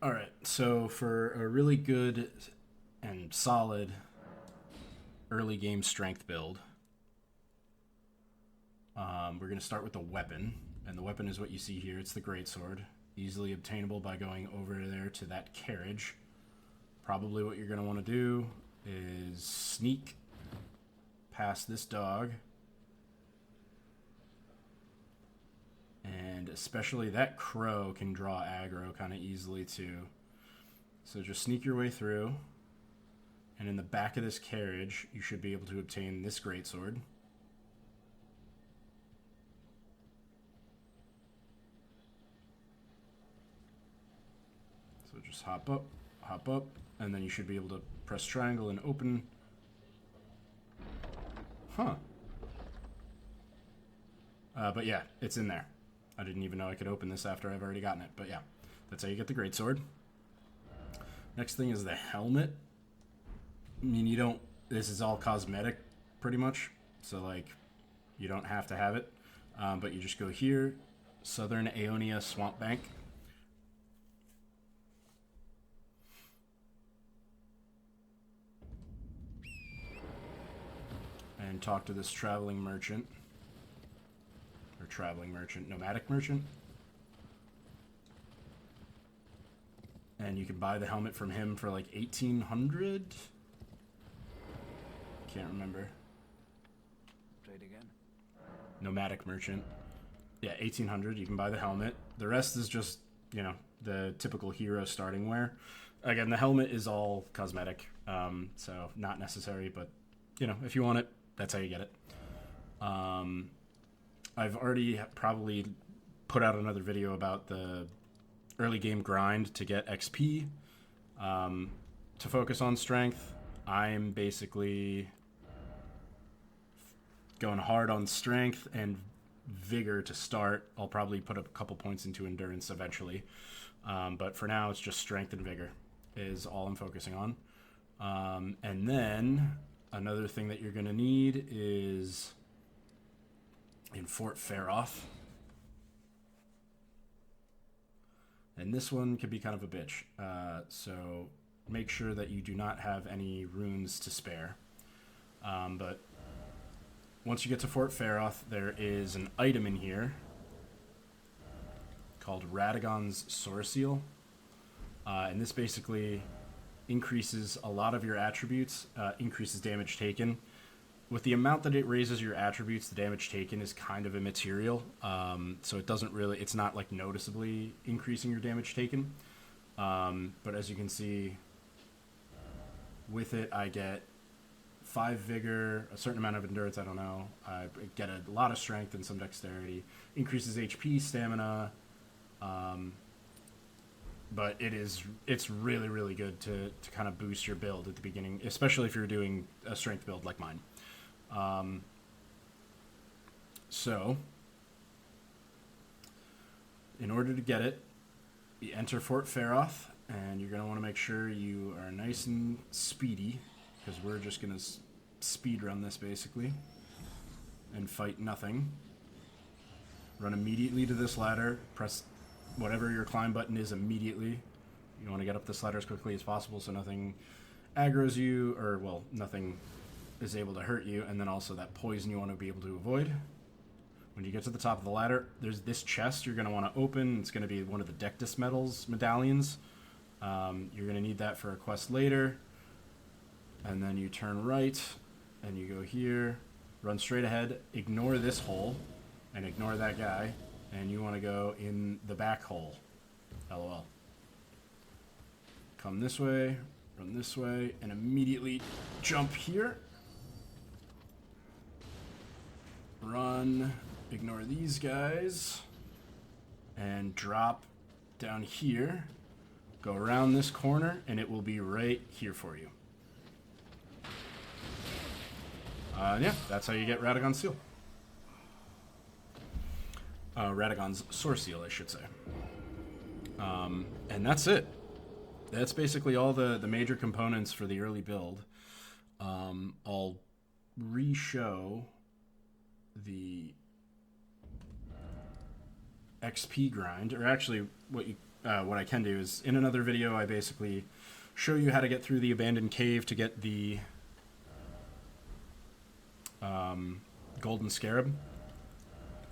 All right, so for a really good and solid early game strength build, we're going to start with the weapon. And the weapon is what you see here. It's the greatsword, easily obtainable by going over there to that carriage. Probably what you're going to want to do is sneak past this dog. And especially that crow can draw aggro kind of easily too. So just sneak your way through. And in the back of this carriage, you should be able to obtain this greatsword. So just hop up, and then you should be able to press triangle and open. Huh. But yeah, it's in there. I didn't even know I could open this after I've already gotten it. But yeah, that's how you get the greatsword. Next thing is the helmet. I mean, you don't... This is all cosmetic, pretty much. So, like, you don't have to have it. But you just go here. Southern Aeonia Swamp Bank. And talk to this traveling merchant. Or traveling merchant. Nomadic merchant. And you can buy the helmet from him for like 1,800. Can't remember. Trade again. Nomadic merchant. Yeah, 1,800. You can buy the helmet. The rest is just, you know, the typical hero starting wear. Again, the helmet is all cosmetic, so not necessary. But you know, if you want it, that's how you get it. I've already probably put out another video about the early game grind to get XP, to focus on strength. I'm basically going hard on strength and vigor to start. I'll probably put a couple points into endurance eventually, but for now it's just strength and vigor is all I'm focusing on. And then another thing that you're going to need is in Fort Faroth. And this one could be kind of a bitch. So make sure that you do not have any runes to spare. But once you get to Fort Faroth, there is an item in here called Radagon's Soreseal. And this basically increases a lot of your attributes, increases damage taken. With the amount that it raises your attributes, the damage taken is kind of immaterial. So it doesn't really, it's not like noticeably increasing your damage taken. But as you can see, with it, I get 5 vigor, a certain amount of endurance, I don't know. I get a lot of strength and some dexterity. Increases HP, stamina. But it's really, really good to kind of boost your build at the beginning, especially if you're doing a strength build like mine. So, in order to get it, you enter Fort Faroth, and you're going to want to make sure you are nice and speedy, because we're just going to speed run this, basically, and fight nothing. Run immediately to this ladder, press whatever your climb button is immediately. You want to get up this ladder as quickly as possible so nothing aggroes you, or, well, nothing is able to hurt you, and then also that poison you want to be able to avoid. When you get to the top of the ladder, there's this chest you're going to want to open. It's going to be one of the Dectus medals medallions. You're going to need that for a quest later. And then you turn right, and you go here, run straight ahead, ignore this hole, and ignore that guy, and you want to go in the back hole. LOL. Come this way, run this way, and immediately jump here. Run, ignore these guys, and drop down here. Go around this corner, and it will be right here for you. Yeah, that's how you get Radagon's Seal. Radagon's Soreseal, I should say. And that's it. That's basically all the major components for the early build. I'll re-show the XP grind, or actually what you what I can do is in another video I basically show you how to get through the abandoned cave to get the golden scarab,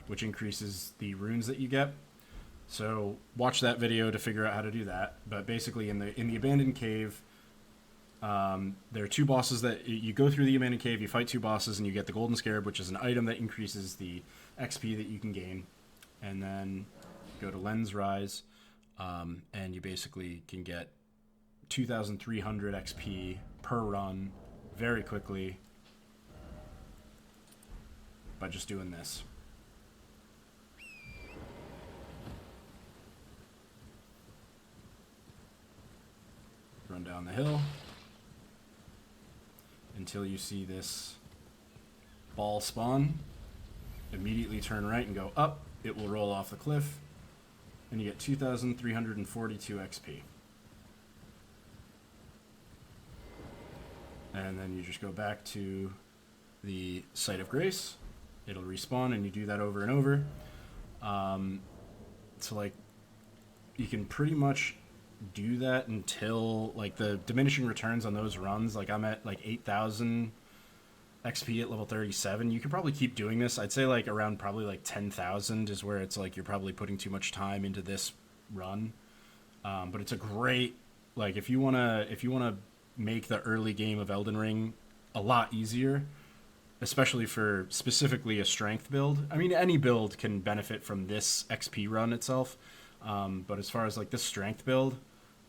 which increases the runes that you get. So watch that video to figure out how to do that. But basically, in the abandoned cave, there are two bosses that you go through the abandoned cave. You fight two bosses, and you get the golden scarab, which is an item that increases the XP that you can gain. And then go to Lens Rise, and you basically can get 2,300 XP per run very quickly by just doing this. Run down the hill until you see this ball spawn. Immediately turn right and go up. It will roll off the cliff, and you get 2,342 XP. And then you just go back to the Site of Grace. It'll respawn, and you do that over and over. So, like, you can pretty much do that until, like, the diminishing returns on those runs. Like, I'm at, like, 8,000 XP at level 37. You could probably keep doing this. I'd say, like, around probably, like, 10,000 is where it's, like, you're probably putting too much time into this run. But it's a great, like, if you want to make the early game of Elden Ring a lot easier, especially for specifically a strength build. I mean, any build can benefit from this XP run itself. But as far as, like, this strength build,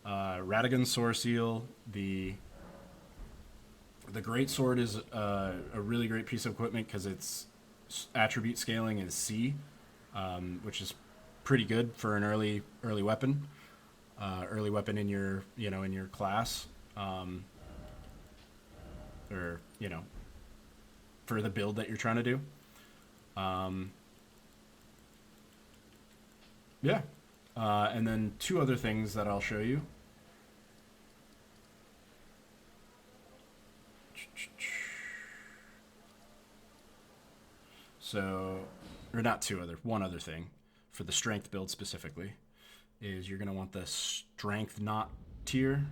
Radagon Sword Seal, the Great Sword is a really great piece of equipment because its attribute scaling is C, which is pretty good for an early weapon. Early weapon in your in your class, or for the build that you're trying to do. Yeah. And then two other things that I'll show you. So, or not two other, one other thing for the strength build specifically is you're going to want the strength knot tier,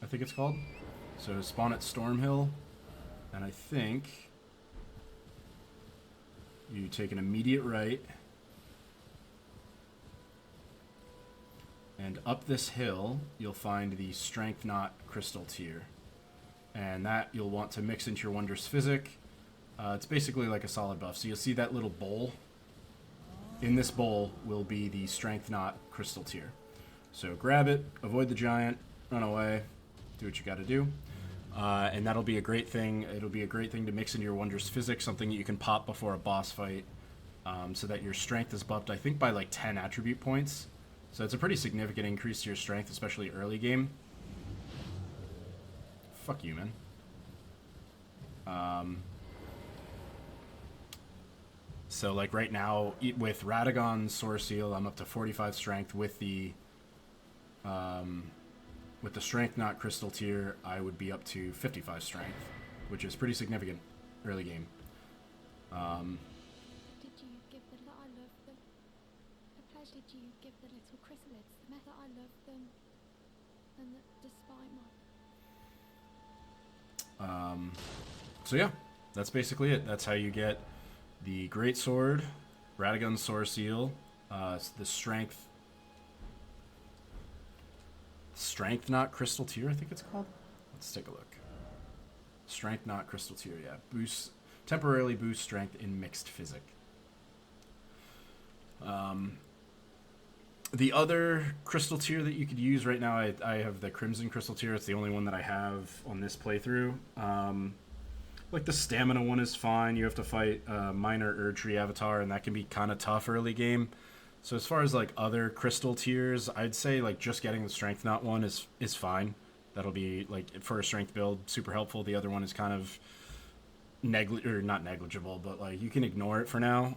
I think it's called. So spawn at Stormhill, and I think you take an immediate right, and up this hill you'll find the strength knot crystal tier, and that you'll want to mix into your Wondrous Physic. It's basically like a solid buff. So you'll see that little bowl. In this bowl will be the strength knot crystal tier. So grab it, avoid the giant, run away, do what you got to do, and that'll be a great thing. It'll be a great thing to mix into your Wondrous Physic, something that you can pop before a boss fight, so that your strength is buffed, I think, by like 10 attribute points. So it's a pretty significant increase to your strength, especially early game. Fuck you, man. So, like, right now, with Radagon Sword Seal, I'm up to 45 strength. With the Strength Knot Crystal tier, I would be up to 55 strength, which is pretty significant early game. Did you give the I love them? A pleasure do you give the little chrysalids, the method I love them, and that despite my... So yeah, that's basically it. That's how you get the Great Sword, Radagon Sword Seal, the Strength Knot Crystal tier, I think it's called. Let's take a look. Strength Knot Crystal tier, yeah. Temporarily boost strength in mixed physic. The other crystal tier that you could use right now, I have the Crimson Crystal tier. It's the only one that I have on this playthrough. Like, the stamina one is fine. You have to fight minor Erdtree avatar, and that can be kind of tough early game. So as far as, like, other crystal tiers, I'd say, like, just getting the Strength Knot one is fine. That'll be, like, for a strength build, super helpful. The other one is kind of not negligible, but, like, you can ignore it for now.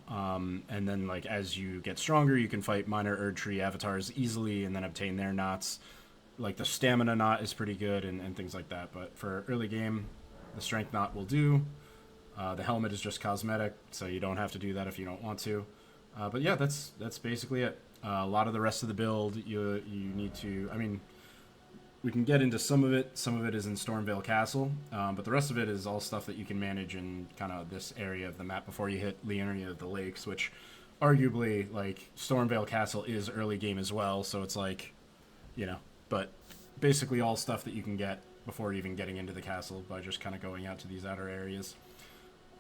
And then, like, as you get stronger, you can fight minor Erdtree avatars easily and then obtain their knots. Like, the stamina knot is pretty good and things like that. But for early game, the Strength Knot will do. The helmet is just cosmetic, so you don't have to do that if you don't want to. But yeah, that's basically it. A lot of the rest of the build, you need to. I mean, we can get into some of it. Some of it is in Stormvale Castle, but the rest of it is all stuff that you can manage in kind of this area of the map before you hit the area of the lakes, which arguably, like, Stormvale Castle is early game as well, so it's like, you know, but basically all stuff that you can get before even getting into the castle by just kind of going out to these outer areas.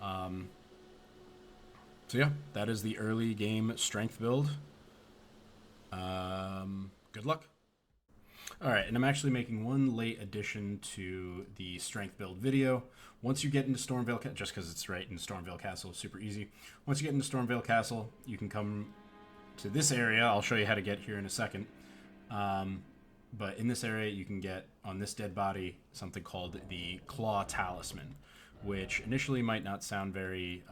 So yeah, that is the early game strength build. Good luck. Alright, and I'm actually making one late addition to the strength build video. Once you get into Stormvale Castle, just because it's right in Stormvale Castle, it's super easy. Once you get into Stormvale Castle, you can come to this area. I'll show you how to get here in a second. But in this area, you can get, on this dead body, something called the Claw Talisman, which initially might not sound very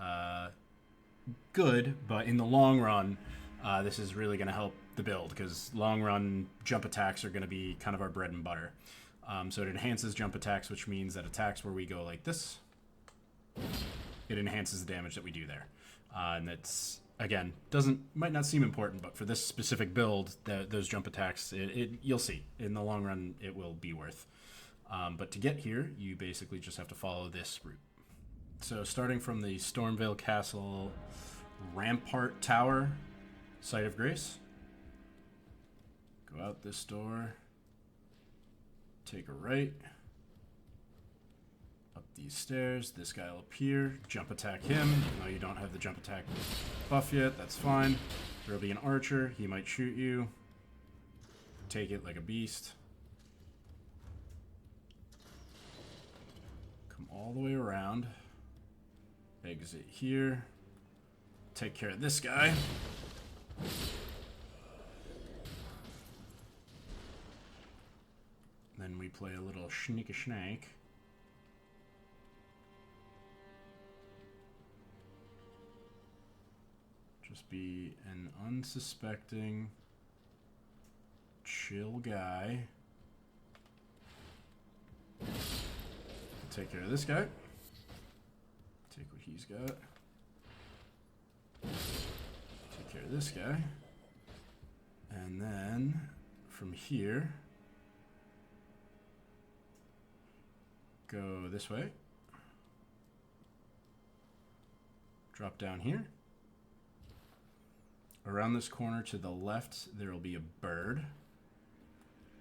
good, but in the long run, this is really going to help the build, because long run jump attacks are going to be kind of our bread and butter. So it enhances jump attacks, which means that attacks where we go like this, it enhances the damage that we do there. And that's, again, might not seem important, but for this specific build, those jump attacks, you'll see. In the long run, it will be worth. But to get here, you basically just have to follow this route. So starting from the Stormvale Castle Rampart Tower, Site of Grace, go out this door, take a right, up these stairs, this guy will appear, jump attack him. Even though you don't have the jump attack buff yet, that's fine. There'll be an archer, he might shoot you. Take it like a beast. Come all the way around. Exit here. Take care of this guy. Then we play a little sneak-a-snake. Just be an unsuspecting, chill guy. Take care of this guy. Take what he's got. Take care of this guy. And then, from here, go this way. Drop down here. Around this corner to the left, there will be a bird.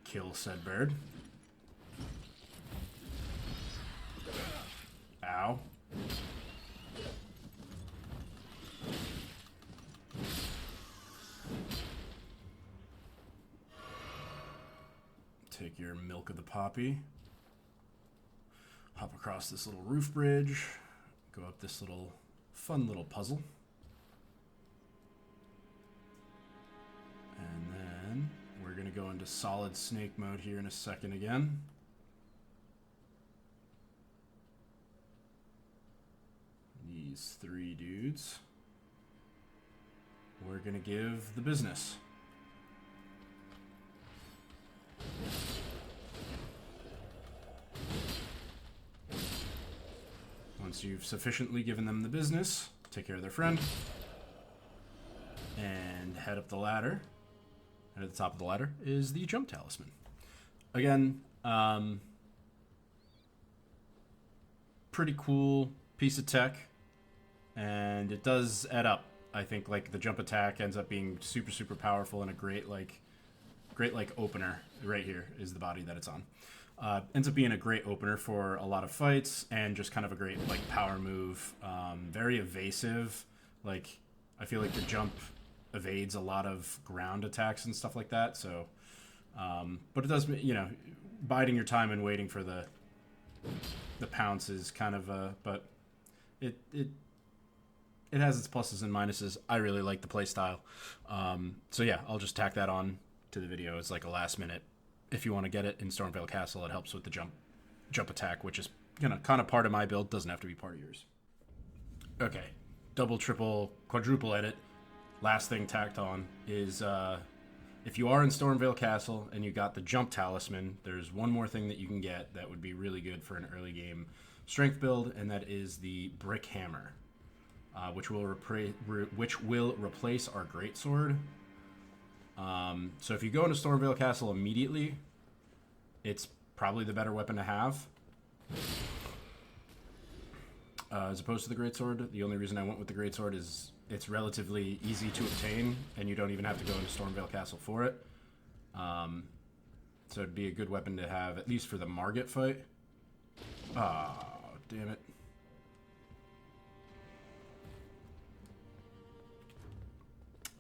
Kill said bird. Ow. Take your milk of the poppy. Hop across this little roof bridge. Go up this little fun little puzzle. And then we're going to go into solid snake mode here in a second again. These three dudes we're going to give the business. Once you've sufficiently given them the business, take care of their friend and head up the ladder. And at the top of the ladder is the jump talisman. Again, pretty cool piece of tech, and it does add up. I think like the jump attack ends up being super, super powerful and a great opener. Right here is the body that it's on. Ends up being a great opener for a lot of fights and just kind of a great like power move. Very evasive. Like I feel like the jump evades a lot of ground attacks and stuff like that. So, but it does, you know, biding your time and waiting for the pounce is kind of but it has its pluses and minuses. I really like the play style. So yeah, I'll just tack that on to the video as like a last minute. If you want to get it in Stormvale Castle, it helps with the jump attack, which is, you know, kind of part of my build. Doesn't have to be part of yours. Okay, double, triple, quadruple edit. Last thing tacked on is if you are in Stormvale Castle and you got the jump talisman, there's one more thing that you can get that would be really good for an early game strength build, and that is the brick hammer, which will replace our greatsword. So if you go into Stormvale Castle immediately, it's probably the better weapon to have. As opposed to the Greatsword. The only reason I went with the Greatsword is it's relatively easy to obtain, and you don't even have to go into Stormvale Castle for it. So it'd be a good weapon to have, at least for the Margit fight. Oh, damn it.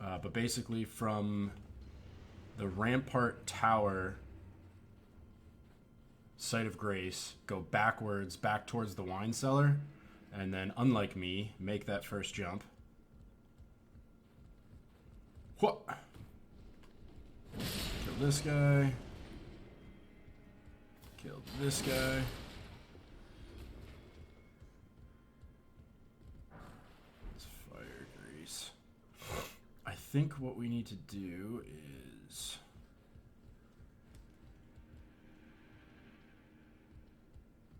But basically from the Rampart Tower Site of Grace, go backwards, back towards the wine cellar, and then, unlike me, make that first jump. What? Kill this guy. Kill this guy. It's fire grease. I think what we need to do is...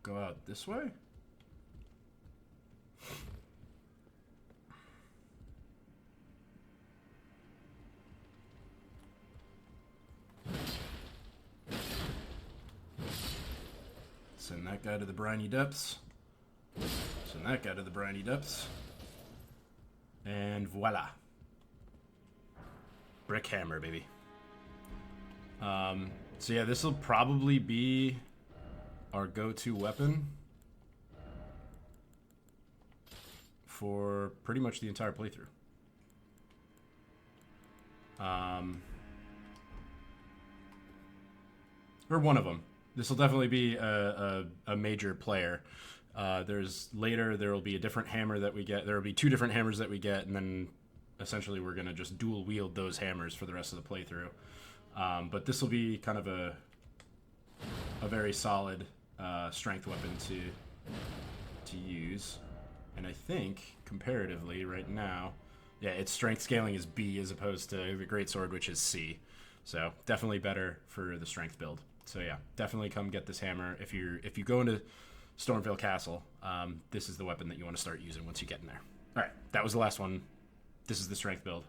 go out this way? Send that guy to the briny depths. Send that guy to the briny depths. And voila. Brick hammer, baby. So yeah, this will probably be our go-to weapon for pretty much the entire playthrough. Or one of them. This will definitely be a major player. There will be a different hammer that we get. There will be 2 different hammers that we get, and then essentially we're going to just dual wield those hammers for the rest of the playthrough. But this will be kind of a very solid strength weapon to use. And I think, comparatively, right now, yeah, its strength scaling is B as opposed to the Greatsword, which is C. So definitely better for the strength build. So yeah, definitely come get this hammer. If you go into Stormvale Castle, this is the weapon that you want to start using once you get in there. All right, that was the last one. This is the strength build.